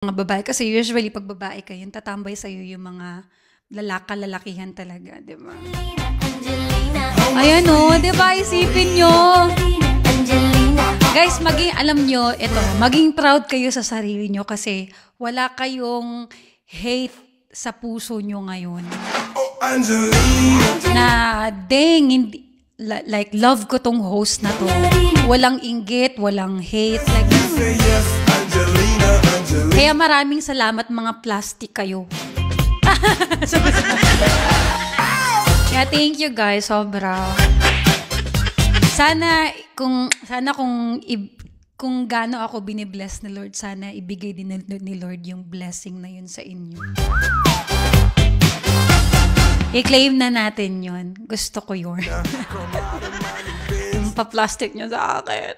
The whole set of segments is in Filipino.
mga babae. Kasi usually pag babae kayo, tatambay sa'yo yung mga lalakihan talaga, di ba? Ayan o, di ba? Isipin nyo. Guys, alam nyo, maging proud kayo sa sarili nyo kasi wala kayong hate sa puso nyo ngayon. Na, dang, hindi, like, love ko tong host na to. Walang inggit, walang hate. Like, kaya maraming salamat mga plastic kayo. Yeah, thank you guys, sobra. Sana kung gaano ako binibless ni Lord, sana ibigay din ni Lord yung blessing na yun sa inyo. I-claim na natin yun. Gusto ko yun. Yung pa-plastic nyo sa akin.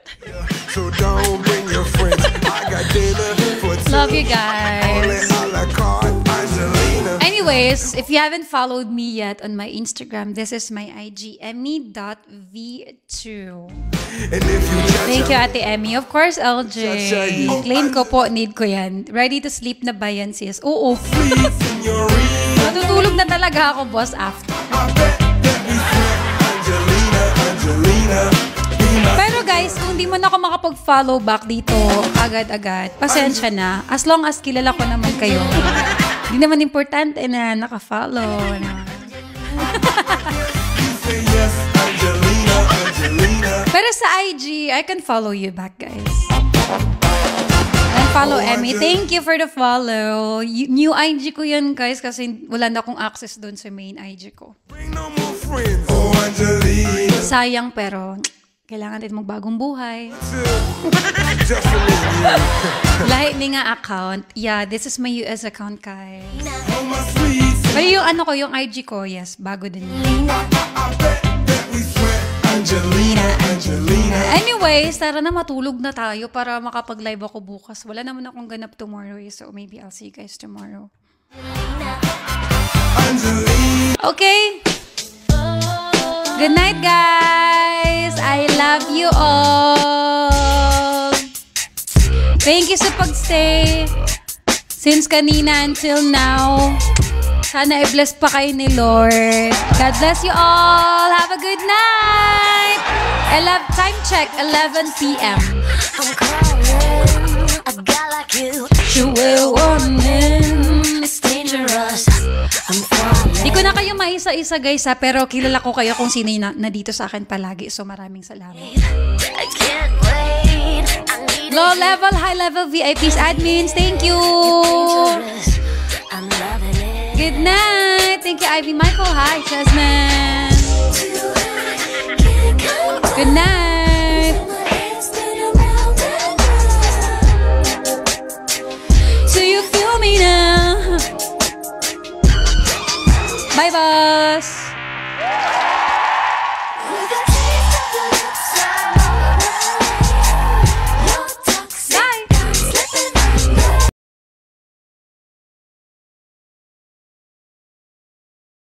Love you guys. Anyways, if you haven't followed me yet on my Instagram, this is my IG, Emmy.v2. Thank you, Ate Emmy. Of course, LJ. Claim ko po, need ko yan. Ready to sleep na ba yan, sis? Oo. Matutulog na talaga ako, boss, after. Pero guys, kung di mo na ako makapag-follow back dito agad-agad, pasensya na. As long as kilala ko naman kayo. Di naman importante na naka-follow. Pero sa IG, I can follow you back, guys. And follow Emmy. Thank you for the follow. New IG ko yan, guys, kasi wala na akong access doon sa main IG ko. Sayang, pero kailangan din magbagong buhay. Lightning nga account. Yeah, this is my US account, guys. Pero yung yung IG ko, yes, bago din. Angelina. Anyways, tara na matulog na tayo para makapag-live ako bukas. Wala naman akong ganap tomorrow, so maybe I'll see you guys tomorrow. Okay. Good night, guys. I love you all. Thank you sa pagstay since kanina until now. Sana i-bless pa kayo ni Lord. God bless you all. Have a good night. Time check, 11 p.m. I'm crying. A guy like you should wear warning. It's dangerous. I'm falling. Di ko na kayo maisa-isa, guys, ha, pero kilala ko kayo kung sino na dito sa akin palagi. So maraming salamat. I can't wait. Low level, high level VIPs, admins, thank you. I'm loving it. Good night. Thank you, Ivy Michael. Hi, Jasmine. Good night. Do you feel me now? Bye, boss.